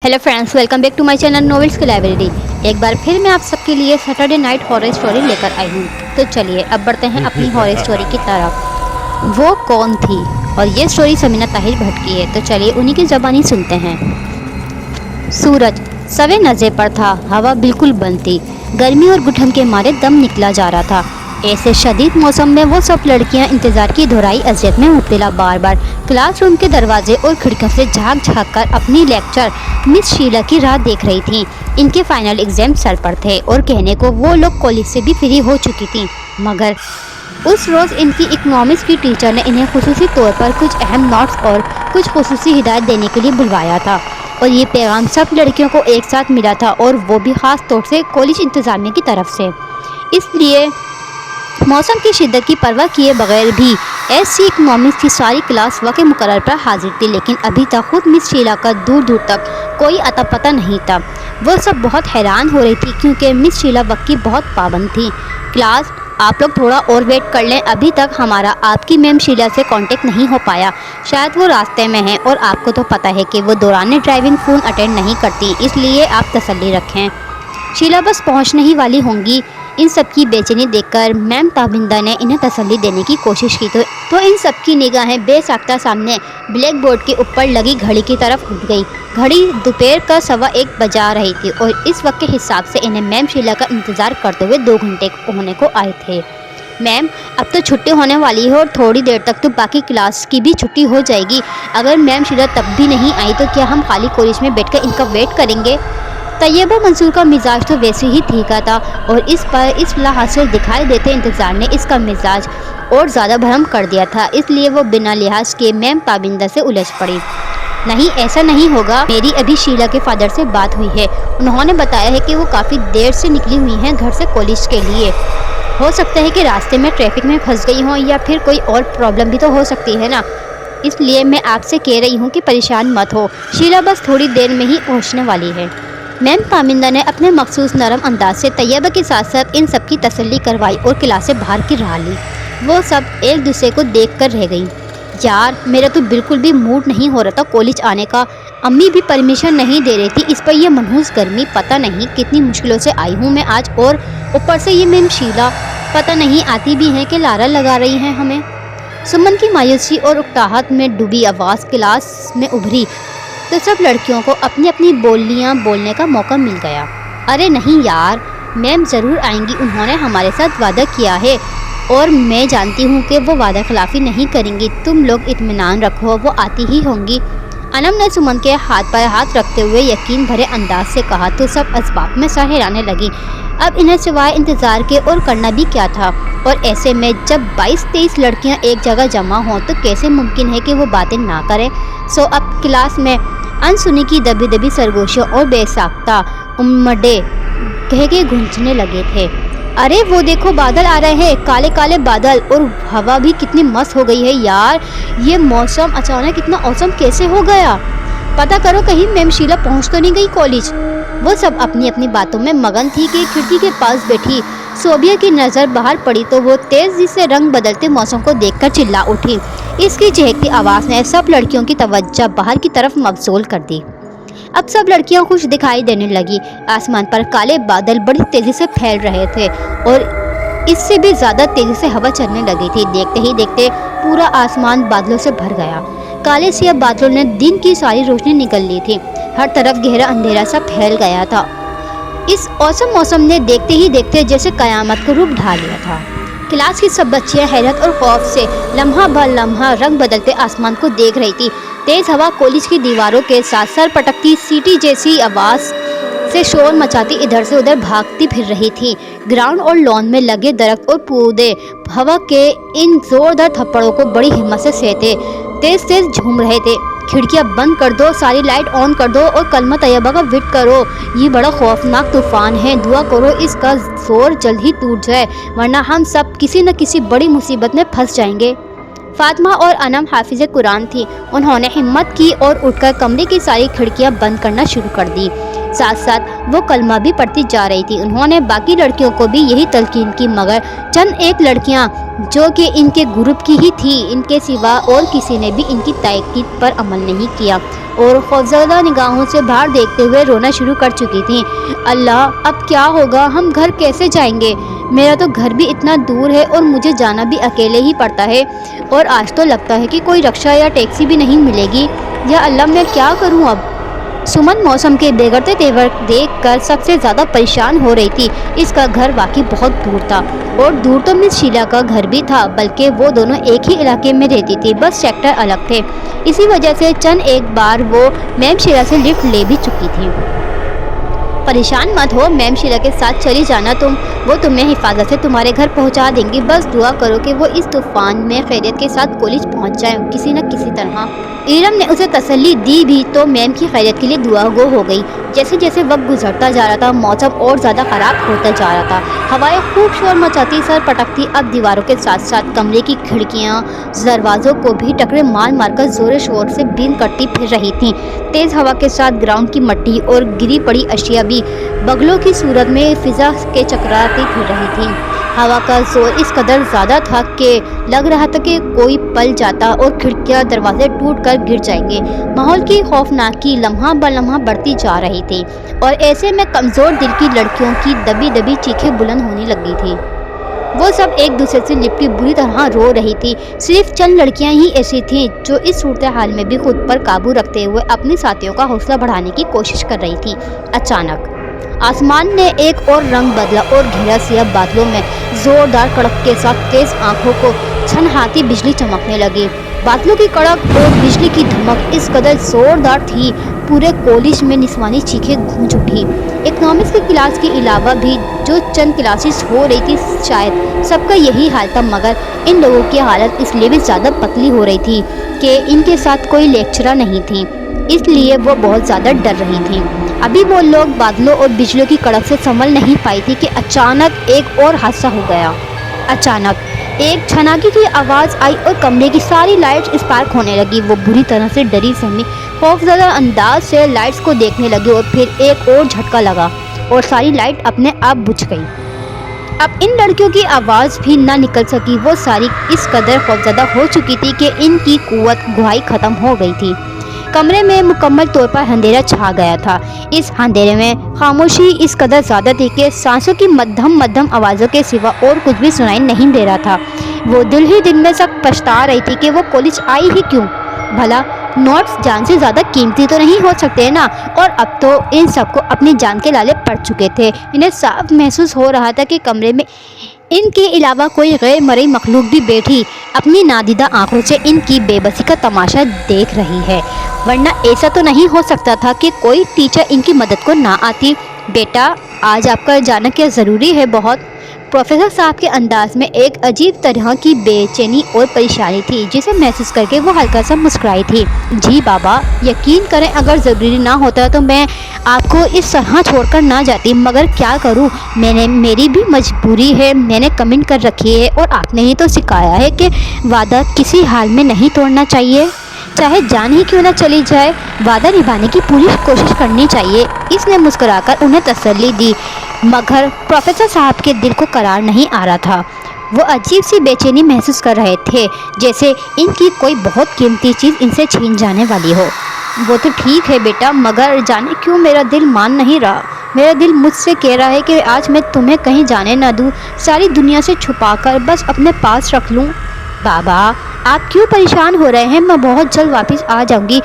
Hello friends, welcome back to my channel novels की library. एक बार फिर मैं आप सबके लिए सैटरडे नाइट हॉरर स्टोरी लेकर आई हूँ। तो चलिए अब बढ़ते हैं अपनी हॉरर स्टोरी की तरफ। वो कौन थी? और ये स्टोरी समीना ताहिर भट्ट की है। तो चलिए उन्हीं की ज़बानी सुनते हैं। सूरज सवे नज़े पर था। हवा बिल्कुल बंद थी। गर्मी और घुटन के मारे दम निकला जा रहा था। ऐसे शदीद मौसम में वो सब लड़कियां इंतज़ार की दोहराई अज़ियत में मुब्तला बार बार क्लासरूम के दरवाजे और खिड़कियों से झांक झांक कर अपनी लेक्चर मिस शीला की राह देख रही थीं। इनके फाइनल एग्जाम सर पर थे और कहने को वो लोग कॉलेज से भी फ्री हो चुकी थीं, मगर उस रोज़ इनकी इकोनॉमिक्स की टीचर ने इन्हें खुसूसी तौर पर कुछ अहम नोट्स और कुछ खुसूसी हिदायत देने के लिए बुलवाया था। और ये पैगाम सब लड़कियों को एक साथ मिला था, और वो भी ख़ास तौर से कॉलेज इंतज़ामिया की तरफ से। इसलिए मौसम की शिद्दत की परवाह किए बगैर भी एससी इकोनॉमिक्स की सारी क्लास वक्त मुकर्रर पर हाजिर थी। लेकिन अभी तक खुद मिस शीला का दूर दूर तक कोई अता पता नहीं था। वो सब बहुत हैरान हो रही थी, क्योंकि मिस शीला वक्त की बहुत पाबंद थी। क्लास, आप लोग थोड़ा और वेट कर लें। अभी तक हमारा आपकी मैम शीला से कांटेक्ट नहीं हो पाया। शायद वो रास्ते में है, और आपको तो पता है कि वो दौरान ड्राइविंग फ़ोन अटेंड नहीं करती, इसलिए आप तसल्ली रखें। शीला बस पहुंचने ही वाली होंगी। इन सब की बेचैनी देखकर मैम ताबिंदा ने इन्हें तसल्ली देने की कोशिश की तो इन सब की निगाहें बेसाख्ता सामने ब्लैक बोर्ड के ऊपर लगी घड़ी की तरफ उठ गई। घड़ी दोपहर का 1:15 बजा रही थी, और इस वक्त के हिसाब से इन्हें मैम शीला का इंतज़ार करते हुए 2 घंटे होने को आए थे। मैम, अब तो छुट्टी होने वाली है, और थोड़ी देर तक तो बाकी क्लास की भी छुट्टी हो जाएगी। अगर मैम शीला तब भी नहीं आई तो क्या हम खाली कॉलेज में बैठकर इनका वेट करेंगे? तैयबा मंसूर का मिजाज तो वैसे ही ठीका था, और इस पर इस लिहाज से दिखाई देते इंतज़ार ने इसका मिजाज और ज़्यादा भरम कर दिया था। इसलिए वो बिना लिहाज के मैम ताबिंदा से उलझ पड़ी। नहीं, ऐसा नहीं होगा। मेरी अभी शीला के फादर से बात हुई है। उन्होंने बताया है कि वो काफ़ी देर से निकली हुई हैं घर से कॉलेज के लिए। हो सकता है कि रास्ते में ट्रैफिक में फंस गई हों, या फिर कोई और प्रॉब्लम भी तो हो सकती है ना। इसलिए मैं आपसे कह रही हूँ कि परेशान मत हो। शीला बस थोड़ी देर में ही पहुँचने वाली है। मैम तामिंदा ने अपने मखसूस नरम अंदाज से तैयबा के साथ साथ इन सब की तसल्ली करवाई और क्लास से बाहर की राह ली। वो सब एक दूसरे को देख कर रह गई। यार, मेरा तो बिल्कुल भी मूड नहीं हो रहा था कॉलेज आने का। अम्मी भी परमिशन नहीं दे रही थी। इस पर यह मनहूस गर्मी, पता नहीं कितनी मुश्किलों से आई हूँ मैं आज, और ऊपर से ये मैम शीला पता नहीं आती भी हैं कि लारा लगा रही हैं हमें। सुमन की मायूसी और उकताहट में डूबी आवाज़ क्लास में उभरी तो सब लड़कियों को अपनी अपनी बोलियां बोलने का मौका मिल गया। अरे नहीं यार, मैम ज़रूर आएंगी। उन्होंने हमारे साथ वादा किया है, और मैं जानती हूँ कि वो वादा खिलाफ़ी नहीं करेंगी। तुम लोग इत्मीनान रखो, वो आती ही होंगी। अनम ने सुमन के हाथ पर हाथ रखते हुए यकीन भरे अंदाज से कहा तो सब असबाब में सहराने लगी। अब इन्हें सिवाय इंतज़ार के और करना भी क्या था? और ऐसे में जब 22-23 लड़कियां एक जगह जमा हों तो कैसे मुमकिन है कि वो बातें ना करें? सो अब क्लास में अनसुनी की दबी दबी सरगोशियों और बेसाख्ता उम्मडे कह के गूंजने लगे थे। अरे वो देखो, बादल आ रहे हैं, काले काले बादल, और हवा भी कितनी मस्त हो गई है यार। ये मौसम अचानक इतना औसम कैसे हो गया? पता करो कहीं मैम शीला पहुंच तो नहीं गई कॉलेज। वो सब अपनी अपनी बातों में मगन थी कि खिड़की के पास बैठी सोबिया की नज़र बाहर पड़ी तो वो तेज़ी से रंग बदलते मौसम को देखकर चिल्ला उठी। इसकी चहकती आवाज़ ने सब लड़कियों की तवज्जो बाहर की तरफ मबसूल कर दी। अब सब लड़कियां खुश दिखाई देने लगी। आसमान पर काले बादल बड़ी तेज़ी से फैल रहे थे, और इससे भी ज़्यादा तेज़ी से हवा चलने लगी थी। देखते ही देखते पूरा आसमान बादलों से भर गया। काले सिया बादलों ने दिन की सारी रोशनी निगल ली थी। हर तरफ गहरा अंधेरा सा फैल गया था। इस औसम मौसम ने देखते ही देखते जैसे कयामत को रूप ढाल लिया था। क्लास की सब बच्चियां हैरत और खौफ से लम्हा ब लम्हा रंग बदलते आसमान को देख रही थी। तेज़ हवा कॉलेज की दीवारों के साथ सर पटकती सीटी जैसी आवाज़ से शोर मचाती इधर से उधर भागती फिर रही थी। ग्राउंड और लॉन में लगे दरख्त और पौधे हवा के इन जोरदार थप्पड़ों को बड़ी हिम्मत से सहते तेज तेज झूम रहे थे। खिड़कियां बंद कर दो, सारी लाइट ऑन कर दो, और कलमा तैयबा का विट करो। ये बड़ा खौफनाक तूफान है। दुआ करो इसका जोर जल्द ही टूट जाए, वरना हम सब किसी न किसी बड़ी मुसीबत में फंस जाएंगे। फातिमा और अनम हाफिज़े कुरान थी। उन्होंने हिम्मत की और उठकर कमरे की सारी खिड़कियां बंद करना शुरू कर दी। साथ साथ वो कलमा भी पढ़ती जा रही थी। उन्होंने बाकी लड़कियों को भी यही तलकीन की, मगर चंद एक लड़कियां जो कि इनके ग्रुप की ही थी, इनके सिवा और किसी ने भी इनकी ताकीद पर अमल नहीं किया और खौफज़दा निगाहों से बाहर देखते हुए रोना शुरू कर चुकी थीं। अल्लाह, अब क्या होगा? हम घर कैसे जाएंगे? मेरा तो घर भी इतना दूर है और मुझे जाना भी अकेले ही पड़ता है और आज तो लगता है कि कोई रिक्शा या टैक्सी भी नहीं मिलेगी। या अल्लाह, मैं क्या करूं अब? सुमन मौसम के बिगड़ते तेवर देखकर सबसे ज़्यादा परेशान हो रही थी। इसका घर वाकई बहुत दूर था और दूर तो मिस शीला का घर भी था, बल्कि वो दोनों एक ही इलाके में रहती थी, बस सेक्टर अलग थे। इसी वजह से चंद एक बार वो मैम शीला से लिफ्ट ले भी चुकी थी। परेशान मत हो, मैम शीला के साथ चली जाना तुम, वो तुम्हें हिफाजत से तुम्हारे घर पहुंचा देंगी। बस दुआ करो कि वो इस तूफान में खैरियत के साथ कॉलेज पहुंच जाए किसी न किसी तरह। इरम ने उसे तसल्ली दी भी तो मैम की खैरियत के लिए दुआ गो हो गई। जैसे जैसे वक्त गुजरता जा रहा था, मौसम और ज़्यादा ख़राब होता जा रहा था। हवाएं खूब शोर मचाती, सर पटकती। अब दीवारों के साथ साथ कमरे की खिड़कियां, दरवाज़ों को भी टकरे मार मार कर ज़ोर शोर से बीन करती फिर रही थीं। तेज़ हवा के साथ ग्राउंड की मिट्टी और गिरी पड़ी अशिया भी बगलों की सूरत में फिजा के चकराती फिर रही थी। हवा का जोर इस कदर ज़्यादा था कि लग रहा था कि कोई पल जाता और खिड़कियां दरवाजे टूट कर गिर जाएंगे। माहौल की खौफनाकी लम्हा ब लम्हा बढ़ती जा रही थी और ऐसे में कमज़ोर दिल की लड़कियों की दबी दबी चीखें बुलंद होने लगी थी। वो सब एक दूसरे से लिपटी बुरी तरह रो रही थी। सिर्फ चंद लड़कियां ही ऐसी थीं जो इस सूरत हाल में भी खुद पर काबू रखते हुए अपनी साथियों का हौसला बढ़ाने की कोशिश कर रही थी। अचानक आसमान ने एक और रंग बदला और घिरा सियाह बादलों में जोरदार कड़क के साथ तेज आंखों को छनहाती बिजली चमकने लगी। बादलों की कड़क और बिजली की धमक इस कदर जोरदार थी, पूरे कॉलेज में निस्वानी चीखें गूंज उठी। इकोनॉमिक्स की क्लास के अलावा भी जो चंद क्लासेस हो रही थी, शायद सबका यही हाल था, मगर इन लोगों की हालत इसलिए भी ज़्यादा पतली हो रही थी कि इनके साथ कोई लेक्चरर नहीं थी, इसलिए वो बहुत ज़्यादा डर रही थी। अभी वो लोग बादलों और बिजली की कड़क से संभल नहीं पाई थी कि अचानक एक और हादसा हो गया। अचानक एक छनाकी की आवाज़ आई और कमरे की सारी लाइट्स स्पार्क होने लगी। वो बुरी तरह से डरी सहमी खौफजदा अंदाज से लाइट्स को देखने लगी और फिर एक और झटका लगा और सारी लाइट अपने आप बुझ गई। अब इन लड़कियों की आवाज़ भी ना निकल सकी। वो सारी इस कदर खौफजदा हो चुकी थी कि इनकी कुव्वत गुहाई ख़त्म हो गई थी। कमरे में मुकम्मल तौर पर अंधेरा छा गया था। इस अंधेरे में खामोशी इस कदर ज़्यादा थी कि सांसों की मध्यम मध्यम आवाज़ों के सिवा और कुछ भी सुनाई नहीं दे रहा था। वो दिल ही दिल में सब पछता रही थी कि वो कॉलेज आई ही क्यों। भला नोट्स जान से ज़्यादा कीमती तो नहीं हो सकते ना। और अब तो इन सबको अपनी जान के लाले पड़ चुके थे। इन्हें साफ महसूस हो रहा था कि कमरे में इनके अलावा कोई गैर मरई मखलूक भी बैठी अपनी नादीदा आंखों से इनकी बेबसी का तमाशा देख रही है। वरना ऐसा तो नहीं हो सकता था कि कोई टीचर इनकी मदद को ना आती। बेटा, आज आपका जाना क्या ज़रूरी है? बहुत। प्रोफेसर साहब के अंदाज में एक अजीब तरह की बेचैनी और परेशानी थी, जिसे महसूस करके वो हल्का सा मुस्कुराई थी। जी बाबा, यकीन करें अगर ज़रूरी ना होता तो मैं आपको इस तरह छोड़कर ना जाती, मगर क्या करूं, मेरी भी मजबूरी है। मैंने कमेंट कर रखी है और आपने ही तो सिखाया है कि वादा किसी हाल में नहीं तोड़ना चाहिए, चाहे जान ही क्यों ना चली जाए। वादा निभाने की पूरी कोशिश करनी चाहिए। इसने मुस्कुराकर उन्हें तसल्ली दी, मगर प्रोफेसर साहब के दिल को करार नहीं आ रहा था। वो अजीब सी बेचैनी महसूस कर रहे थे, जैसे इनकी कोई बहुत कीमती चीज़ इनसे छीन जाने वाली हो। वो तो ठीक है बेटा, मगर जाने क्यों मेरा दिल मान नहीं रहा। मेरा दिल मुझसे कह रहा है कि आज मैं तुम्हें कहीं जाने ना दूँ, सारी दुनिया से छुपाकर बस अपने पास रख लूँ। बाबा, आप क्यों परेशान हो रहे हैं? मैं बहुत जल्द वापस आ जाऊंगी।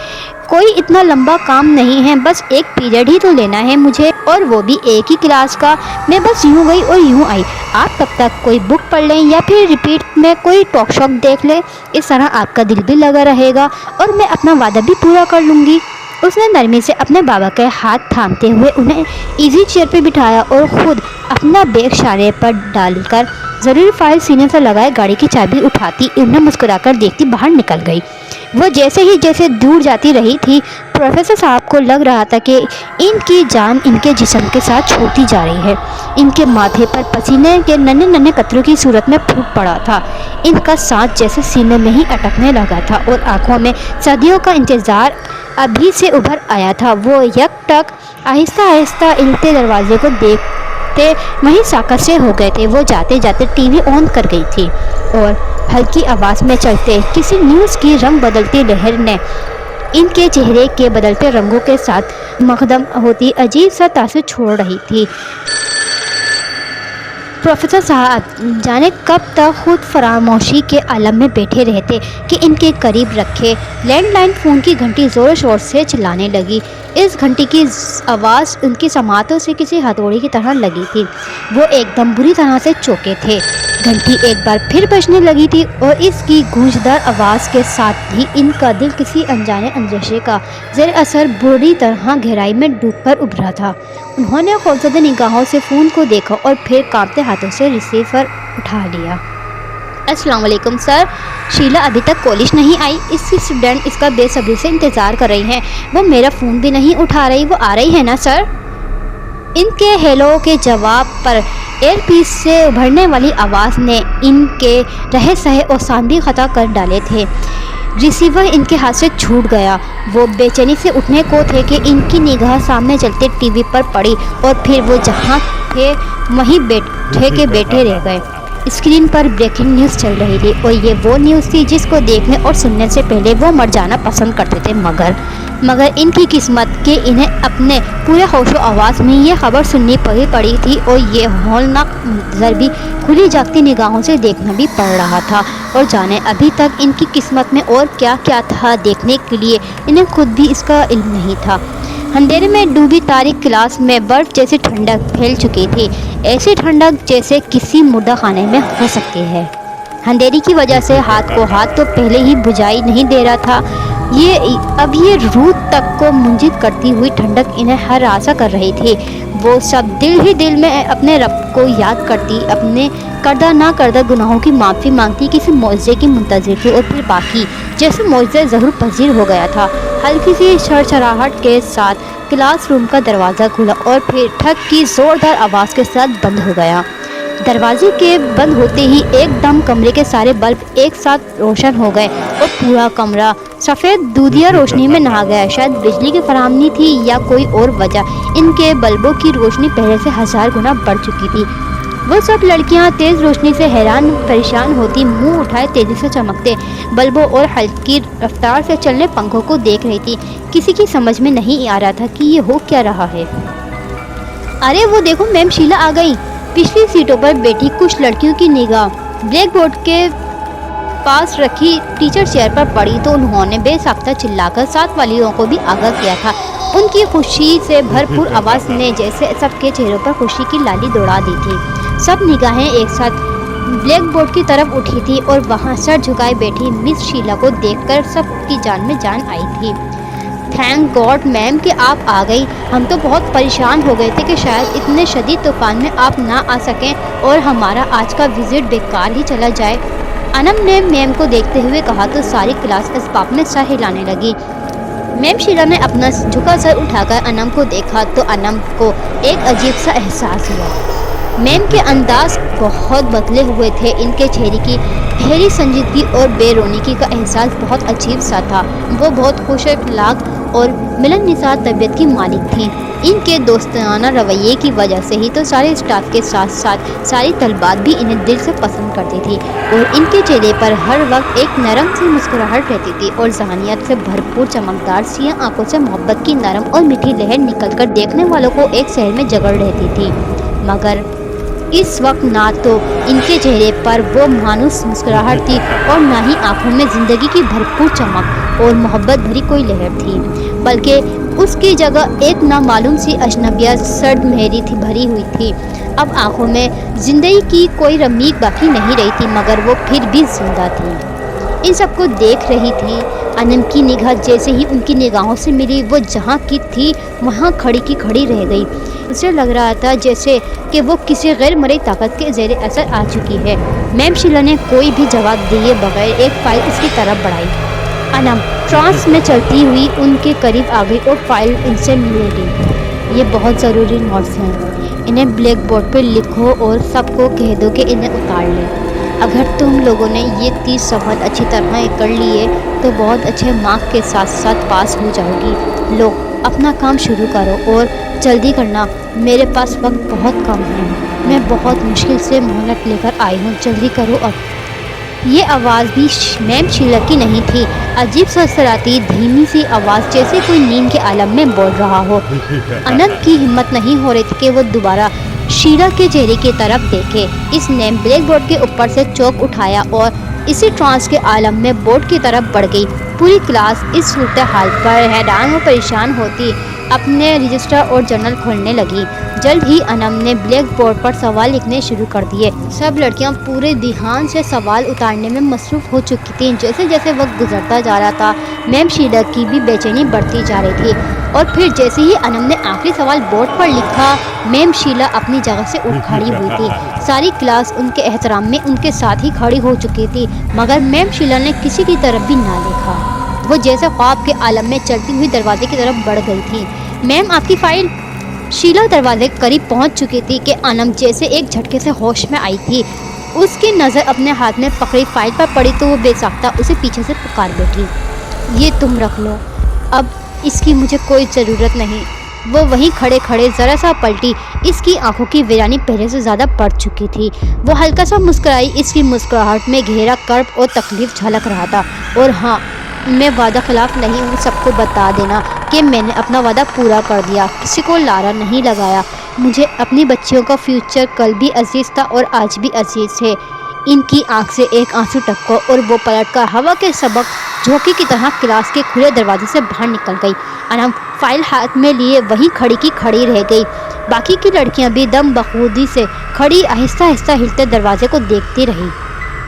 कोई इतना लंबा काम नहीं है, बस एक पीरियड ही तो लेना है मुझे, और वो भी एक ही क्लास का। मैं बस यूँ गई और यूँ आई। आप तब तक कोई बुक पढ़ लें या फिर रिपीट में कोई टॉक शॉक देख लें। इस तरह आपका दिल भी लगा रहेगा और मैं अपना वादा भी पूरा कर लूँगी। उसने नरमी से अपने बाबा के हाथ थामते हुए उन्हें इजी चेयर पर बिठाया और ख़ुद अपना बैग शारे पर डालकर ज़रूरी फाइल सीने से लगाए गाड़ी की चाबी उठाती उन्हें मुस्कुराकर देखती बाहर निकल गई। वो जैसे दूर जाती रही थी, प्रोफेसर साहब को लग रहा था कि इनकी जान इनके जिस्म के साथ छूटती जा रही है। इनके माथे पर पसीने के नन्हे नन्हे कतरों की सूरत में फूट पड़ा था। इनका सांस जैसे सीने में ही अटकने लगा था और आंखों में सदियों का इंतज़ार अभी से उभर आया था। वो यकटक आहिस्ता आहिस्ता हिलते दरवाजे को देखते वहीं साकत से हो गए थे। वो जाते जाते टीवी ऑन कर गई थी और हल्की आवाज़ में चलते किसी न्यूज़ की रंग बदलती लहर ने इनके चेहरे के बदलते रंगों के साथ मखदम होती अजीब सा तासुर छोड़ रही थी। प्रोफेसर साहब जाने कब तक खुद फरामोशी के आलम में बैठे रहते कि इनके करीब रखे लैंडलाइन फ़ोन की घंटी ज़ोर शोर से चिल्लाने लगी। इस घंटी की आवाज़ उनकी समातों से किसी हथौड़ी की तरह लगी थी। वो एकदम बुरी तरह से चौंके थे। घंटी एक बार फिर बजने लगी थी और इसकी गूंजदार आवाज़ के साथ ही इनका दिल किसी अनजाने अंदेशे का ज़ेर असर बुरी तरह गहराई में डूबकर उभरा था। उन्होंने खौफजदा निगाहों से फ़ोन को देखा और फिर कांपते हाथों से रिसीवर उठा लिया। अस्सलाम वालेकुम सर, शीला अभी तक कॉलेज नहीं आई। इसकी स्टूडेंट इसका बेसब्री से इंतज़ार कर रही हैं। वो मेरा फ़ोन भी नहीं उठा रही। वो आ रही है ना सर? इनके हेलो के जवाब पर एयरपीस से उभरने वाली आवाज़ ने इनके रहे सहे और सांभी खता कर डाले थे। रिसीवर इनके हाथ से छूट गया। वो बेचैनी से उठने को थे कि इनकी निगाह सामने चलते टीवी पर पड़ी और फिर वो जहाँ थे वहीं बैठे रह गए। स्क्रीन पर ब्रेकिंग न्यूज़ चल रही थी और ये वो न्यूज़ थी जिसको देखने और सुनने से पहले वो मर जाना पसंद करते थे। मगर इनकी किस्मत कि इन्हें अपने पूरे होशो आवाज़ में ये खबर सुननी पड़ी थी और ये हौलनाक मंजर भी खुली जागती निगाहों से देखना भी पड़ रहा था। और जाने अभी तक इनकी किस्मत में और क्या क्या था देखने के लिए इन्हें खुद भी इसका इल्म नहीं था। अंधेरे में डूबी तारीख क्लास में बर्फ़ जैसी ठंडक फैल चुकी थी, ऐसी ठंडक जैसे किसी मुर्दा खाने में हो सकती है। अंधेरी की वजह से हाथ तो पहले ही बुझाई नहीं दे रहा था। अब ये रूह तक को मुंजित करती हुई ठंडक इन्हें हर आशा कर रही थी। वो सब दिल ही दिल में अपने रब को याद करती, अपने करदा ना करदा गुनाहों की माफ़ी मांगती, किसी मौजे की मुंतज़िर थी। और फिर बाकी जैसे मौजे ज़रूर पजीर हो गया था। हल्की सी छरछराहट के साथ क्लासरूम का दरवाज़ा खुला और फिर ठक की ज़ोरदार आवाज़ के साथ बंद हो गया। दरवाजे के बंद होते ही एकदम कमरे के सारे बल्ब एक साथ रोशन हो गए और पूरा कमरा सफ़ेद दूधिया रोशनी में नहा गया। शायद बिजली की फराहमी थी या कोई और वजह, इनके बल्बों की रोशनी पहले से 1000 गुना बढ़ चुकी थी। वो सब लड़कियां तेज़ रोशनी से हैरान परेशान होती, मुंह उठाए तेज़ी से चमकते बल्बों और हल्की रफ्तार से चलने पंखों को देख रही थी। किसी की समझ में नहीं आ रहा था कि ये हो क्या रहा है। अरे वो देखो मैम शीला आ गई। पिछली सीटों पर बैठी कुछ लड़कियों की निगाह ब्लैक बोर्ड के पास रखी टीचर चेयर पर पड़ी तो उन्होंने बेसाख्ता चिल्लाकर साथ वालियों को भी आगाह किया था। उनकी खुशी से भरपूर आवाज़ ने जैसे सबके चेहरों पर खुशी की लाली दौड़ा दी थी। सब निगाहें एक साथ ब्लैक बोर्ड की तरफ उठी थी और वहाँ सर झुकाए बैठी मिस शीला को देखकर सबकी जान में जान आई थी। थैंक गॉड मैम कि आप आ गई। हम तो बहुत परेशान हो गए थे कि शायद इतने शदीद तूफान में आप ना आ सकें और हमारा आज का विज़िट बेकार ही चला जाए। अनम ने मैम को देखते हुए कहा तो सारी क्लास इसबाब में सर हिलाने लगी। मैम शीला ने अपना झुका सर उठाकर अनम को देखा तो अनम को एक अजीब सा एहसास हुआ। मैम के अंदाज बहुत बदले हुए थे। इनके चेहरे की गहरी संजीदगी और बेरौनकी का एहसास बहुत अजीब सा था। वो बहुत खुश अखलाक और मिलनसार तबीयत की मालिक थी। इनके दोस्ताना रवैये की वजह से ही तो सारे स्टाफ के साथ साथ सारी तलबात भी इन्हें दिल से पसंद करती थी और इनके चेहरे पर हर वक्त एक नरम सी मुस्कुराहट रहती थी और जहानियत से भरपूर चमकदार सियाह आंखों से मोहब्बत की नरम और मीठी लहर निकलकर देखने वालों को एक शहर में जगड़ रहती थी। मगर इस वक्त ना तो इनके चेहरे पर वो मानूस मुस्कुराहट थी और ना ही आंखों में ज़िंदगी की भरपूर चमक और मोहब्बत भरी कोई लहर थी, बल्कि उसकी जगह एक नामालूम सी अजनबिया सर्द मेहरी थी भरी हुई थी। अब आंखों में ज़िंदगी की कोई रमीक बाकी नहीं रही थी, मगर वो फिर भी जिंदा थी। इन सबको देख रही थी। अनम की निगाह जैसे ही उनकी निगाहों से मिली वो जहाँ की थी वहाँ खड़ी की खड़ी रह गई। उसे लग रहा था जैसे कि वो किसी गैर मरई ताकत के ज़ेरे असर आ चुकी है। मैम शीला ने कोई भी जवाब दिए बगैर एक फाइल उसकी तरफ बढ़ाई। अनम ट्रांस में चलती हुई उनके करीब आ गई और फाइल इनसे ले ली। ये बहुत ज़रूरी नोट्स हैं, इन्हें ब्लैक बोर्ड पर लिखो और सबको कह दो कि इन्हें उतार लें। अगर तुम लोगों ने ये 30 सवाल अच्छी तरह कर लिए तो बहुत अच्छे मार्क के साथ साथ पास हो जाओगी। लो اپنا کام شروع کرو اور جلدی کرنا، میرے پاس وقت بہت کم ہے، میں بہت مشکل سے مہلت لے کر آئی ہوں، جلدی کرو اب۔ یہ آواز بھی میم شیلا کی نہیں تھی، عجیب سرسراتی دھیمی سی آواز، جیسے کوئی نیند کے عالم میں بول رہا ہو۔ اننت کی ہمت نہیں ہو رہی تھی کہ وہ دوبارہ شیلا کے چہرے کی طرف دیکھے۔ اس نے بلیک بورڈ کے اوپر سے چوک اٹھایا اور اسی ٹرانس کے عالم میں بورڈ کی طرف بڑھ گئی۔ پوری کلاس اس صورتحال پر حیران و پریشان ہوتی اپنے رجسٹر اور جرنل کھولنے لگی۔ جلد ہی انم نے بلیک بورڈ پر سوال لکھنے شروع کر دیے۔ سب لڑکیاں پورے دھیان سے سوال اتارنے میں مصروف ہو چکی تھیں۔ جیسے جیسے وقت گزرتا جا رہا تھا، میم شیلا کی بھی بے چینی بڑھتی جا رہی تھی، اور پھر جیسے ہی انم نے آخری سوال بورڈ پر لکھا، میم شیلا اپنی جگہ سے اٹھ کھڑی ہوئی تھی۔ ساری کلاس ان کے احترام میں ان کے ساتھ ہی کھڑی ہو چکی تھی، مگر میم شیلا نے کسی کی طرف بھی نہ دیکھا۔ وہ جیسے خواب کے عالم میں چلتی ہوئی دروازے کی طرف بڑھ گئی تھی۔ میم آپ کی فائل۔ شیلا دروازے کے قریب پہنچ چکی تھی کہ انم جیسے ایک جھٹکے سے ہوش میں آئی تھی۔ اس کی نظر اپنے ہاتھ میں پکڑی فائل پر پڑی تو وہ بے ساختہ اسے پیچھے سے پکار بیٹھی، یہ تم رکھ لو، اب اس کی مجھے کوئی ضرورت نہیں۔ وہ وہیں کھڑے کھڑے ذرا سا پلٹی، اس کی آنکھوں کی ویرانی پہلے سے زیادہ بڑھ چکی تھی۔ وہ ہلکا سا مسکرائی، اس کی مسکراہٹ میں گہرا کرب اور تکلیف جھلک رہا تھا۔ اور ہاں، میں وعدہ خلاف نہیں ہوں، سب کو بتا دینا کہ میں نے اپنا وعدہ پورا کر دیا، کسی کو لارا نہیں لگایا۔ مجھے اپنی بچیوں کا فیوچر کل بھی عزیز تھا اور آج بھی عزیز ہے۔ ان کی آنکھ سے ایک آنسو ٹپکا اور وہ پلٹ کر ہوا کے سبق جھونکے کی طرح کلاس کے کھلے دروازے سے باہر نکل گئی۔ انم فائل ہاتھ میں لیے وہیں کھڑی کی کھڑی رہ گئی۔ باقی کی لڑکیاں بھی دم بخودی سے کھڑی آہستہ آہستہ ہلتے دروازے کو دیکھتی رہی۔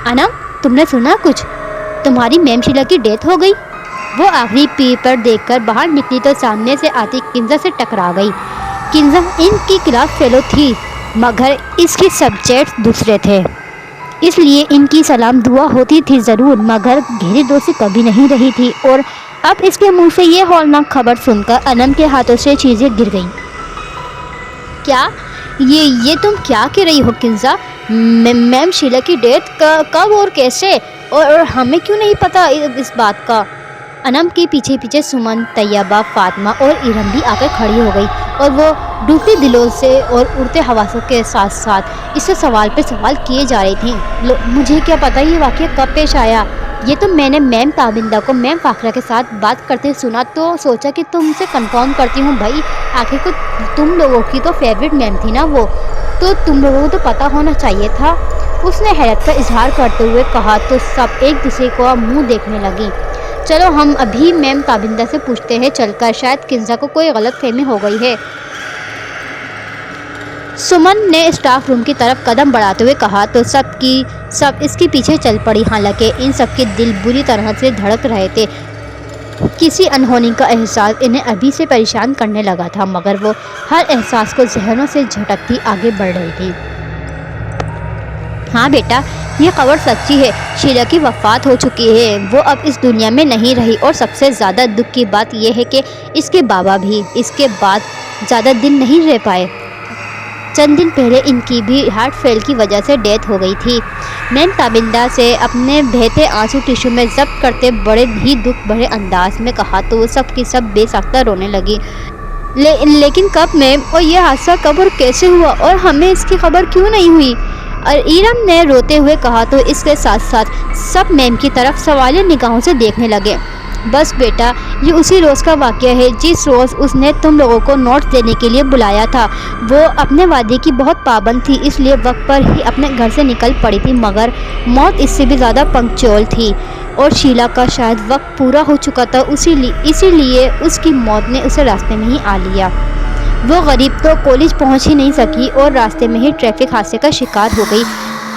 انم، تم نے سنا کچھ؟ تمہاری میم شیلا کی ڈیتھ ہو گئی؟ وہ آخری پیپر دیکھ کر باہر نکلی تو سامنے سے آتی کنزا سے ٹکرا گئی۔ کنزا ان کی کلاس فیلو تھی، مگر اس کے سبجیکٹس دوسرے تھے، اس لیے ان کی سلام دعا ہوتی تھی ضرور، مگر گہری دوستی کبھی نہیں رہی تھی۔ اور اب اس کے منہ سے یہ ہولناک خبر سن کر انم کے ہاتھوں سے چیزیں گر گئیں۔ کیا یہ تم کیا کہہ رہی ہو کنزا؟ میم شیلا کی ڈیتھ کب اور کیسے؟ اور ہمیں کیوں نہیں پتا اس بات کا؟ انم کے پیچھے پیچھے سمن، طیبہ، فاطمہ اور ارم بھی آ کر کھڑی ہو گئی، اور وہ ڈوبتے دلوں سے اور اڑتے حواسوں کے ساتھ ساتھ اس سے سوال پہ سوال کیے جا رہی تھیں۔ مجھے کیا پتا یہ واقعہ کب پیش آیا؟ یہ تو میں نے میم تابندہ کو میم فاخرہ کے ساتھ بات کرتے سنا تو سوچا کہ تم سے کنفرم کرتی ہوں بھائی، آخر کو تم لوگوں کی تو فیوریٹ میم تھی نا وہ، تو تم لوگوں کو تو پتہ ہونا چاہیے تھا۔ اس نے حیرت کا اظہار کرتے ہوئے کہا تو سب ایک دوسرے کو منہ دیکھنے لگی۔ چلو ہم ابھی میم تابندہ سے پوچھتے ہیں چل کر، شاید کنزا کو کوئی غلط فہمی ہو گئی ہے۔ سمن نے اسٹاف روم کی طرف قدم بڑھاتے ہوئے کہا تو سب اس کے پیچھے چل پڑی، حالانکہ ان سب کے دل بری طرح سے دھڑک رہے تھے۔ کسی انہونی کا احساس انہیں ابھی سے پریشان کرنے لگا تھا، مگر وہ ہر احساس کو ذہنوں سے جھٹکتی آگے بڑھ رہی تھی۔ ہاں بیٹا، یہ خبر سچی ہے، شیلا کی وفات ہو چکی ہے، وہ اب اس دنیا میں نہیں رہی، اور سب سے زیادہ دکھ کی بات یہ ہے کہ اس کے بابا بھی اس کے بعد زیادہ دن نہیں رہ پائے۔ چند دن پہلے ان کی بھی ہارٹ فیل کی وجہ سے ڈیتھ ہو گئی تھی۔ میم تابندہ سے اپنے بہتے آنسو ٹشو میں ضبط کرتے بڑے ہی دکھ بھرے انداز میں کہا تو وہ سب کی سب بے ساختہ رونے لگی۔ لیکن کب میم؟ اور یہ حادثہ کب اور کیسے ہوا، اور ہمیں اس کی خبر کیوں نہیں ہوئی؟ اور ارم نے روتے ہوئے کہا تو اس کے ساتھ ساتھ سب میم کی طرف سوالیہ نگاہوں سے دیکھنے لگے۔ بس بیٹا، یہ اسی روز کا واقعہ ہے جس روز اس نے تم لوگوں کو نوٹس دینے کے لیے بلایا تھا۔ وہ اپنے وعدے کی بہت پابند تھی، اس لیے وقت پر ہی اپنے گھر سے نکل پڑی تھی، مگر موت اس سے بھی زیادہ پنکچوئل تھی، اور شیلا کا شاید وقت پورا ہو چکا تھا، اسی لیے اس کی موت نے اسے راستے میں ہی آ لیا۔ وہ غریب تو کالج پہنچ ہی نہیں سکی اور راستے میں ہی ٹریفک حادثے کا شکار ہو گئی۔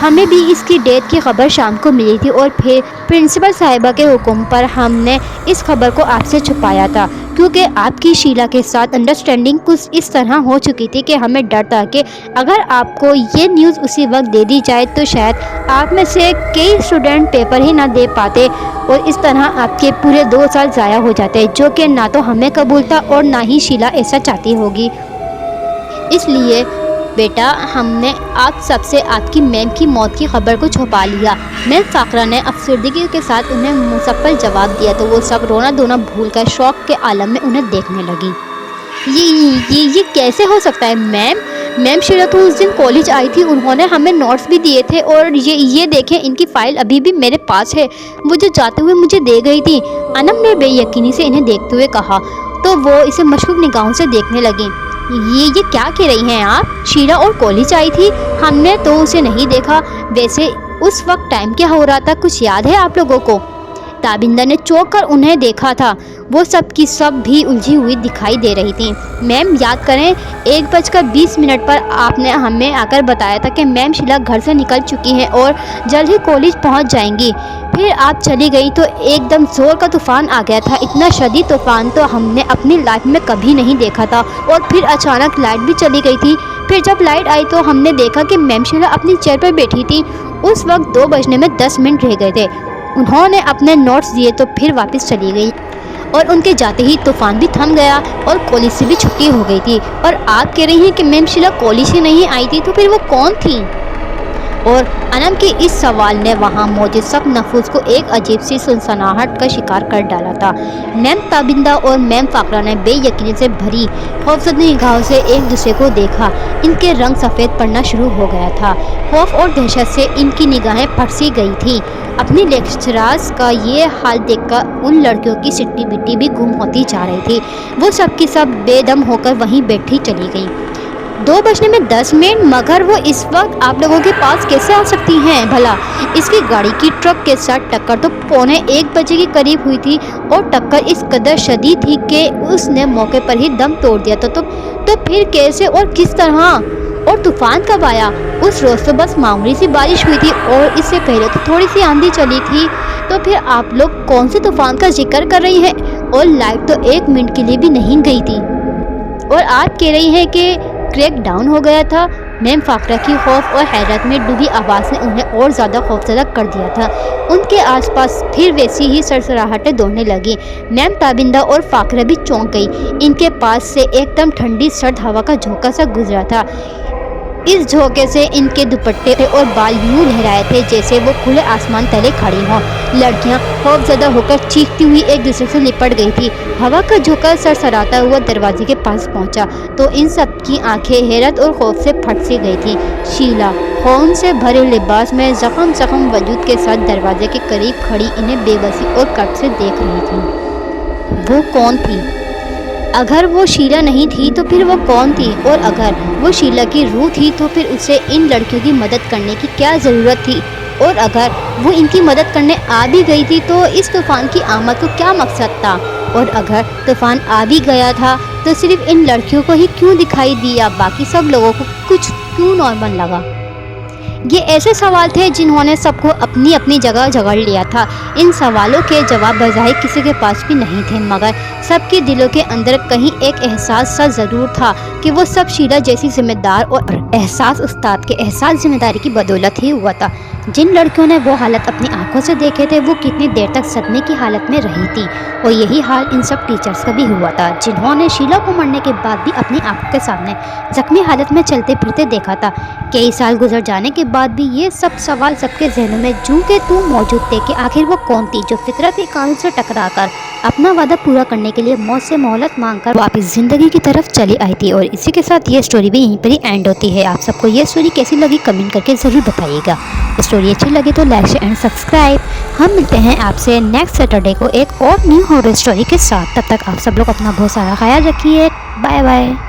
ہمیں بھی اس کی ڈیتھ کی خبر شام کو ملی تھی، اور پھر پرنسپل صاحبہ کے حکم پر ہم نے اس خبر کو آپ سے چھپایا تھا، کیونکہ آپ کی شیلا کے ساتھ انڈرسٹینڈنگ کچھ اس طرح ہو چکی تھی کہ ہمیں ڈر تھا کہ اگر آپ کو یہ نیوز اسی وقت دے دی جائے تو شاید آپ میں سے کئی اسٹوڈنٹ پیپر ہی نہ دے پاتے، اور اس طرح آپ کے پورے 2 سال ضائع ہو جاتے، جو کہ نہ تو ہمیں قبول تھا اور نہ ہی شیلا ایسا چاہتی ہوگی۔ اس لیے بیٹا، ہم نے آپ سب سے آپ کی میم کی موت کی خبر کو چھپا لیا۔ میم فاخرہ نے افسردگی کے ساتھ انہیں مسفل جواب دیا تو وہ سب رونا دھونا بھول کر شوق کے عالم میں انہیں دیکھنے لگی۔ ये कैसे हो सकता है मैम शीला तो उस दिन कॉलेज आई थी, उन्होंने हमें नोट्स भी दिए थे और ये देखें इनकी फ़ाइल अभी भी मेरे पास है, वो जो जाते हुए मुझे दे गई थी। अनम ने बेयकीनी से इन्हें देखते हुए कहा तो वो इसे मशकूक निगाहों से देखने लगी। ये क्या कह रही हैं आप? शीला और कॉलेज आई थी, हमने तो उसे नहीं देखा। वैसे उस वक्त टाइम क्या हो रहा था, कुछ याद है आप लोगों को? ताबिंदा ने चौंक कर उन्हें देखा था। वो सब की सब भी उलझी हुई दिखाई दे रही थी। मैम याद करें 1:20 पर आपने हमें आकर बताया था कि मैम शीला घर से निकल चुकी हैं और जल्द ही कॉलेज पहुंच जाएंगी। फिर आप चली गई तो एकदम ज़ोर का तूफ़ान आ गया था। इतना शदीद तूफ़ान तो हमने अपनी लाइफ में कभी नहीं देखा था। और फिर अचानक लाइट भी चली गई थी। फिर जब लाइट आई तो हमने देखा कि मैम शीला अपनी चेयर पर बैठी थी। उस वक्त 2:10 रह गए थे। उन्होंने अपने नोट्स दिए तो फिर वापस चली गई और उनके जाते ही तूफ़ान भी थम गया और कॉलेज से भी छुट्टी हो गई थी। और आप कह रही हैं कि मैम शीला कॉलेज से नहीं आई थी, तो फिर वो कौन थी? और अनम के इस सवाल ने वहाँ मौजूद सब नफूस को एक अजीब सी सुनसनाहट का शिकार कर डाला था। मैम ताबिंदा और मैम फाकरा ने बेयकीनी से भरी खौफजदा निगाहों से एक दूसरे को देखा। इनके रंग सफ़ेद पड़ना शुरू हो गया था। खौफ और दहशत से इनकी निगाहें फट सी गई थी। अपनी लेक्चरार्स का ये हाल देखकर उन लड़कियों की सिट्टी बिट्टी भी गुम होती जा रही थी। वो सब की सब बेदम होकर वहीं बैठी चली गई। 2:10 मगर वो इस वक्त आप लोगों के पास कैसे आ सकती हैं भला? इसकी गाड़ी की ट्रक के साथ टक्कर तो 1:15 के करीब हुई थी और टक्कर इस कदर शदीद थी कि उसने मौके पर ही दम तोड़ दिया। तो फिर कैसे और किस तरह? और तूफ़ान कब आया? उस रोज़ तो बस मामूली सी बारिश हुई थी और इससे पहले तो थोड़ी सी आंधी चली थी। तो फिर आप लोग कौन से तूफ़ान का जिक्र कर रही हैं? और लाइट तो 1 मिनट के लिए भी नहीं गई थी और आप कह रही हैं कि क्रैक डाउन हो गया था। मैम फाकरा की खौफ और हैरत में डूबी आवाज़ ने उन्हें और ज़्यादा खौफजदा कर दिया था। उनके आसपास फिर वैसी ही सरसराहटें दौड़ने लगी। मैम ताबिंदा और फाकरा भी चौंक गई। इनके पास से एकदम ठंडी सर्द हवा का झोंका सा गुजरा था। इस झोंके से इनके दुपट्टे और बाल यूं लहराए थे जैसे वो खुले आसमान तले खड़ी हों। लड़कियां खौफजदा होकर चीखती हुई एक दूसरे से लिपट गई थी। हवा का झोंका सरसराता हुआ दरवाजे के पास पहुंचा तो इन सब की आंखें हैरत और खौफ से फट सी गई थी। शीला खून से भरे लिबास में जख्म वजूद के साथ दरवाजे के करीब खड़ी इन्हें बेबसी और कट से देख रही थी। वो कौन थी? अगर वो शीला नहीं थी तो फिर वो कौन थी? और अगर वो शीला की रूह थी तो फिर उसे इन लड़कियों की मदद करने की क्या ज़रूरत थी? और अगर वो इनकी मदद करने आ भी गई थी तो इस तूफ़ान की आमद को क्या मकसद था? और अगर तूफ़ान आ भी गया था तो सिर्फ इन लड़कियों को ही क्यों दिखाई दिया, बाकी सब लोगों को कुछ क्यों नॉर्मल लगा? ये ऐसे सवाल थे जिन्होंने सबको अपनी अपनी जगह जगड़ लिया था। इन सवालों के जवाब बज़ाहिर किसी के पास भी नहीं थे, मगर सबके दिलों के अंदर कहीं एक एहसास सा ज़रूर था कि वो सब शीला जैसी जिम्मेदार और एहसास उस्ताद के एहसास जिम्मेदारी की बदौलत ही हुआ था। जिन लड़कियों ने वो हालत अपनी आंखों से देखे थे वो कितनी देर तक सदमे की हालत में रही थी। और यही हाल इन सब टीचर्स का भी हुआ था जिन्होंने शीला को मरने के बाद भी अपनी आंखों के सामने जख्मी हालत में चलते फिरते देखा था। कई साल गुजर जाने के बाद भी ये सब सवाल सबके जहनों में जूं के तू मौजूद थे कि आखिर वो कौन थी जो फितरती कानून से टकरा कर अपना वादा पूरा करने के लिए मौत से मोहलत मांगकर वापस ज़िंदगी की तरफ चली आई थी। और इसी के साथ ये स्टोरी भी यहीं पर ही एंड होती है। आप सबको ये स्टोरी कैसी लगी कमेंट करके ज़रूर बताइएगा। स्टोरी अच्छी लगे तो लाइक शेयर एंड सब्सक्राइब। हम मिलते हैं आपसे नेक्स्ट सैटरडे को एक और न्यू हॉरर स्टोरी के साथ। तब तक आप सब लोग अपना बहुत सारा ख्याल रखिए। Bye bye.